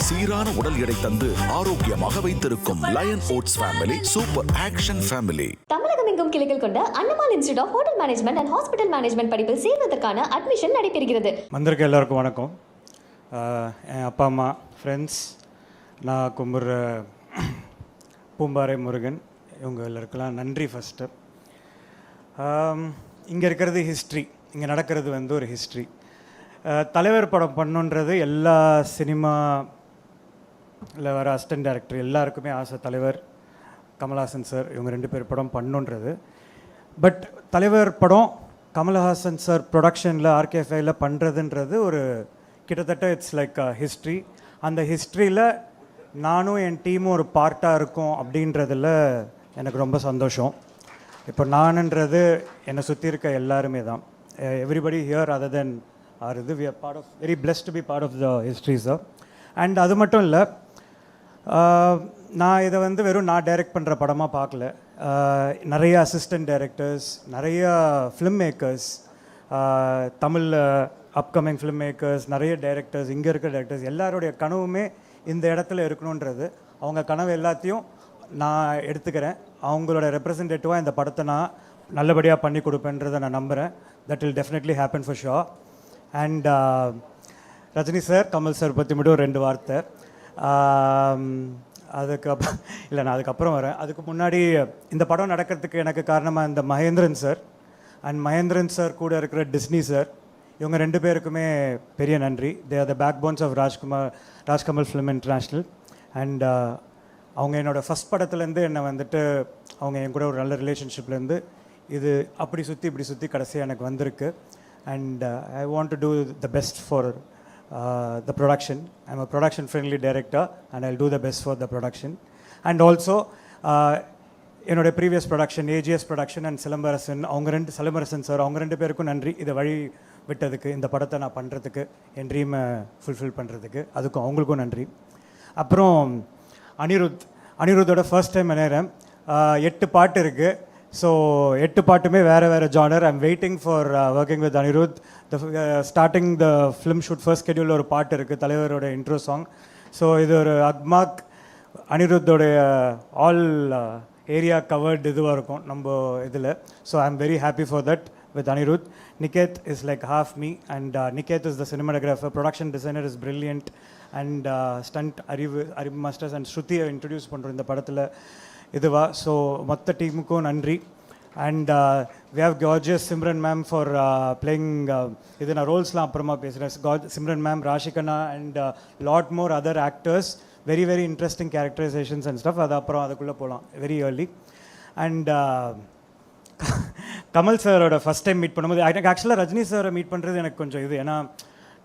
சீரான உடல் எடை தந்து ஆரோக்கியமாக வைத்திருக்கும் lion oats family super action family. Tamilagam எங்கும் கிளைகள் கொண்ட Annamal institute of hotel management and hospital management படிப்பில் சேர்வதற்கான அட்மிஷன் நடைபெறுகிறது. வந்திருக்க எல்லாருக்கும் வணக்கம். என் அப்பா அம்மா, ஃப்ரெண்ட்ஸ், நான் கும்புற பூம்பாறை முருகன், இவங்க எல்லாருக்கெல்லாம் நன்றி. ஃபஸ்ட்டு இங்கே இருக்கிறது ஹிஸ்ட்ரி, இங்கே நடக்கிறது வந்து ஒரு ஹிஸ்ட்ரி. தலைவர் படம் பண்ணுன்றது எல்லா சினிமாவில் வர அசிஸ்டன்ட் டைரக்டர் எல்லாருக்குமே ஆசை. தலைவர், கமல்ஹாசன் சார், இவங்க 2 பேர் படம் பண்ணுன்றது. பட் தலைவர் படம் கமல்ஹாசன் சார் ப்ரொடக்ஷனில் ஆர்கேஃபைல பண்ணுறதுன்றது ஒரு கிட்டத்தட்ட இட்ஸ் லைக் ஹிஸ்ட்ரி. அந்த ஹிஸ்ட்ரியில் நானும் என் டீமும் ஒரு பார்ட்டாக இருக்கோம் அப்படின்றதில் எனக்கு ரொம்ப சந்தோஷம். இப்போ நானுன்றது என்னை சுற்றி இருக்க எல்லாருமே தான். Everybody here other than are இது we are part of, very blessed to be part of the history sir. And அது மட்டும் இல்லை, நான் இதை வந்து வெறும் நான் டைரக்ட் பண்ணுற படமாக பார்க்கல. நிறைய அசிஸ்டன்ட் டைரக்டர்ஸ், நிறைய ஃபிலிம் மேக்கர்ஸ், தமிழில் அப்கமிங் ஃபிலிம் மேக்கர்ஸ், நிறைய டைரக்டர்ஸ், இங்கே இருக்கிற டைரக்டர்ஸ் எல்லாருடைய கனவுமே இந்த இடத்துல இருக்கணுன்றது. அவங்க கனவு எல்லாத்தையும் நான் எடுத்துக்கிறேன். அவங்களோட ரெப்ரசன்டேட்டிவாக இந்த படத்தை நான் நல்லபடியாக பண்ணி கொடுப்பேன்றதை நான் நம்புகிறேன். That will definitely happen for sure. And Rajini sir, Kamal sir பற்றி மட்டும் 2 வார்த்தை. அதுக்கப்புறம் இல்லை, நான் அதுக்கப்புறம் வரேன். அதுக்கு முன்னாடி இந்த படம் நடக்கிறதுக்கு எனக்கு காரணமாக இந்த Mahendran sir and Mahendran sir கூட இருக்கிற டிஸ்னி சார், இவங்க 2 பேருக்குமே பெரிய நன்றி. They are the backbones of Rajkamal film international. And அவங்க என்னோடய ஃபஸ்ட் படத்துலேருந்து என்னை வந்துட்டு அவங்க என் கூட ஒரு நல்ல ரிலேஷன்ஷிப்லேருந்து இது அப்படி சுற்றி இப்படி சுற்றி கடைசியாக எனக்கு வந்திருக்கு. And I want to do the best for the production. I'm a production friendly director and I'll do the best for the production. And also என்னோட previous production AGS production and Silambarasan, அவங்க சிலம்பரசன் சார், அவங்க 2 பேருக்கும் நன்றி. இதை வழி விட்டதுக்கு, இந்த படத்தை நான் பண்ணுறதுக்கு, என் ட்ரீமை ஃபுல்ஃபில் பண்ணுறதுக்கு, அதுக்கும் அவங்களுக்கும் நன்றி. அப்புறம் அனிருத்தோட ஃபர்ஸ்ட் டைம் நினைக்கிறேன். 8 பாட்டு இருக்குது. ஸோ 8 பாட்டுமே வேறு genre. I'm waiting for working with Anirudh. Starting the film shoot first ஸ்கெடியூலில் ஒரு பாட்டு இருக்குது, தலைவரோட இன்ட்ரோ சாங். ஸோ இது ஒரு அக்மாக் அனிருத்தோடைய ஆல் ஏரியா கவர்டு இதுவாக இருக்கும் நம்ம இதில். So I am very happy for that with Anirudh. Niket is like half me, and Niket is the cinematographer. Production designer is brilliant, and stunt Arib Masters and Shruti introduce பண்றோம் இந்த படத்துல இதுவா. So மொத்த டீமுக்கும் நன்றி. And we have gorgeous Simran ma'am for playing இது நான் ரோல்ஸ்லாம் அப்புறமா பேசுகிறேன். Simran ma'am, Rashikana and lot more other actors, very very interesting characterizations and stuff. அது அப்புறம் அதுக்குள்ளே போகலாம் very early. And கமல் சாரோட ஃபஸ்ட் டைம் மீட் பண்ணும்போது எனக்கு ஆக்சுவலாக ரஜினி சாரை மீட் பண்ணுறது எனக்கு கொஞ்சம் இது. ஏன்னா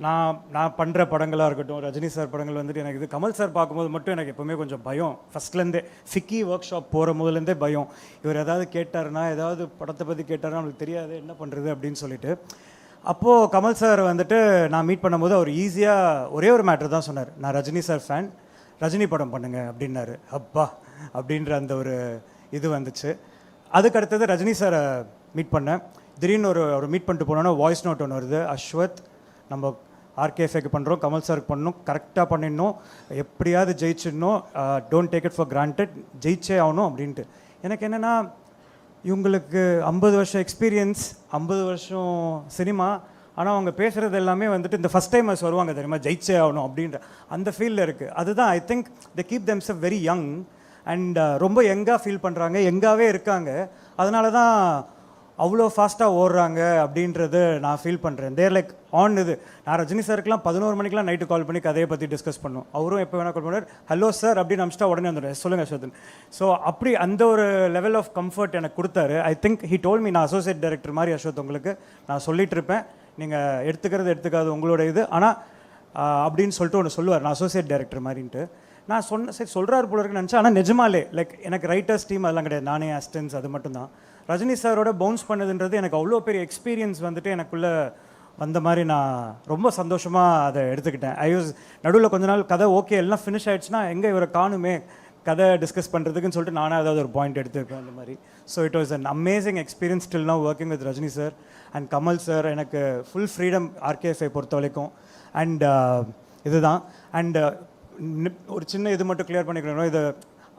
நான் பண்ணுற படங்களாக இருக்கட்டும், ரஜினி சார் படங்கள் வந்துட்டு எனக்கு இது. கமல் சார் பார்க்கும்போது மட்டும் எனக்கு எப்போவுமே கொஞ்சம் பயம். ஃபஸ்ட்லேருந்தே ஃபிக்கி ஒர்க் ஷாப் போகிற முதலேருந்தே பயம். இவர் ஏதாவது கேட்டார்னா, ஏதாவது படத்தை பற்றி கேட்டார்னா அவங்களுக்கு தெரியாது என்ன பண்ணுறது அப்படின்னு சொல்லிட்டு. அப்போது கமல் சார் வந்துட்டு நான் மீட் பண்ணும்போது அவர் ஈஸியாக ஒரே ஒரு மேட்ரு தான் சொன்னார். நான் ரஜினி சார் ஃபேன், ரஜினி படம் பண்ணுங்க அப்படின்னாரு. அப்பா அப்படின்ற அந்த ஒரு இது வந்துச்சு. அதுக்கு அடுத்தது ரஜினி சாரை மீட் பண்ணேன். திடீர்னு ஒரு மீட் பண்ணிட்டு போனோன்னா வாய்ஸ் நோட் ஒன்று வருது. அஸ்வத், நம்ம ஆர்கேஎஃப்ஐக்கு பண்ணுறோம், கமல் சாருக்கு பண்ணணும், கரெக்டாக பண்ணிடணும், எப்படியாவது ஜெயிச்சிடணும், don't take it for granted, ஜெயிச்சே ஆகணும் அப்படின்ட்டு. எனக்கு என்னென்னா, இவங்களுக்கு 50 வருஷம் எக்ஸ்பீரியன்ஸ், 50 வருஷம் சினிமா, ஆனால் அவங்க பேசுகிறது எல்லாமே வந்துட்டு இந்த ஃபஸ்ட் டைமர்ஸ் வருவாங்க தெரியுமா, ஜெயிச்சே ஆகணும் அப்படின்ற அந்த ஃபீல்டில் இருக்குது. அதுதான் I think they keep themself very young and ரொம்ப யங்காக ஃபீல் பண்ணுறாங்க, யங்காகவே இருக்காங்க. அதனால தான் அவ்வளோ ஃபாஸ்ட்டாக ஓடுறாங்க அப்படின்றது நான் ஃபீல் பண்ணுறேன். தேர் லைக் ஆன் இது. நான் ரஜினி சாருக்குலாம் 11 மணிக்கெலாம் நைட்டு கால் பண்ணி கதையை பற்றி டிஸ்கஸ் பண்ணோம். அவரும் எப்போ வேணால் கால் பண்ணுவார், ஹலோ சார் அப்படின்னு அமிச்சிட்டா உடனே வந்துடுவேன், சொல்லுங்கள் அஸ்வதன். ஸோ அப்படி அந்த ஒரு லெவல் ஆஃப் கம்ஃபர்ட் எனக்கு கொடுத்தாரு. I think he told me, நான் அசோசியேட் டைரக்டர் மாதிரி அஸ்வத், உங்களுக்கு நான் சொல்லிட்டு இருப்பேன், நீங்கள் எடுத்துக்காது உங்களோட இது, ஆனால் அப்படின்னு சொல்லிட்டு ஒன்று சொல்லுவார், நான் அசோசியேட் டைரக்டர் மாதிரின்ட்டு. நான் சரி சொல்கிறாரு போல இருக்குன்னு நினச்சேன். ஆனால் நிஜமாலே லைக் எனக்கு ரைட்டர்ஸ் டீம் அதெல்லாம் கிடையாது, நானே அசிஸ்டன்ஸ், அது மட்டும்தான். ரஜினி சாரோட பவுன்ஸ் பண்ணதுன்றது எனக்கு அவ்வளோ பெரிய எக்ஸ்பீரியன்ஸ் வந்துட்டு எனக்குள்ளே வந்த மாதிரி நான் ரொம்ப சந்தோஷமாக அதை எடுத்துக்கிட்டேன். நடுவில் கொஞ்ச நாள் கதை ஓகே எல்லாம் ஃபினிஷ் ஆகிடுச்சுன்னா எங்கே இவரை காணுமே கதை டிஸ்கஸ் பண்ணுறதுக்குன்னு சொல்லிட்டு நானே ஏதாவது ஒரு பாயிண்ட் எடுத்துருப்பேன் அந்த மாதிரி. So it was an amazing experience still now working with Rajini sir and Kamal sir. எனக்கு ஃபுல் ஃப்ரீடம் ஆர்கேஎஃப்ஐ பொறுத்த வரைக்கும். அண்ட் இதுதான். அண்ட் ஒரு சின்ன இது மட்டும் கிளியர் பண்ணிக்கிறோம். இது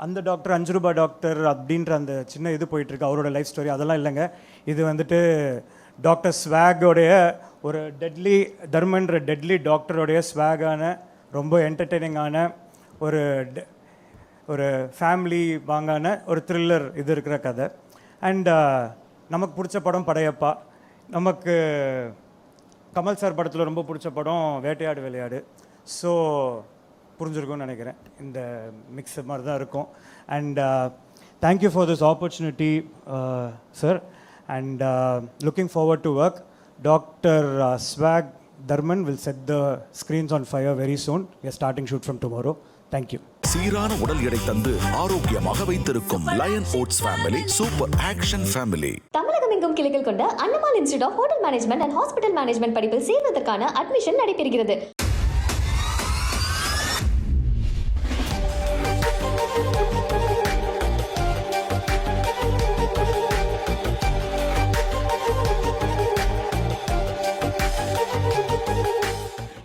அந்த டாக்டர் 5 ரூபாய் டாக்டர் அப்படின்ற அந்த சின்ன இது போயிட்டுருக்கு அவரோட லைஃப் ஸ்டோரி, அதெல்லாம் இல்லைங்க. இது வந்துட்டு டாக்டர் ஸ்வாகோடைய ஒரு தர்மன்ற டெட்லி டாக்டரோடைய ஸ்வாகான ரொம்ப என்டர்டெய்னிங்கான ஒரு ஃபேமிலி வாங்கான ஒரு த்ரில்லர் இது இருக்கிற கதை. அண்ட் நமக்கு பிடிச்ச படம் படையப்பா, நமக்கு கமல் சார் படத்தில் ரொம்ப பிடிச்ச படம் வேட்டையாடு விளையாடு. ஸோ புரிஞ்சிருக்கும்னு நினைக்கிறேன். இந்த மிக்ஸ் மாதிரி தான் இருக்கும். And thank you for this opportunity sir. And looking forward to work. Doctor swag Dharman will set the screens on fire very soon. We are starting shoot from tomorrow. Thank you. சீரான உடல் எடை தந்து ஆரோக்கியமாக வைத்திருக்கும் lion oats family super action family. Tamilagam எங்கும் கிளைகள் கொண்ட Annamal institute of hotel management and hospital management படிப்பில் சேர்வதற்கான அட்மிஷன் நடைபெறுகிறது.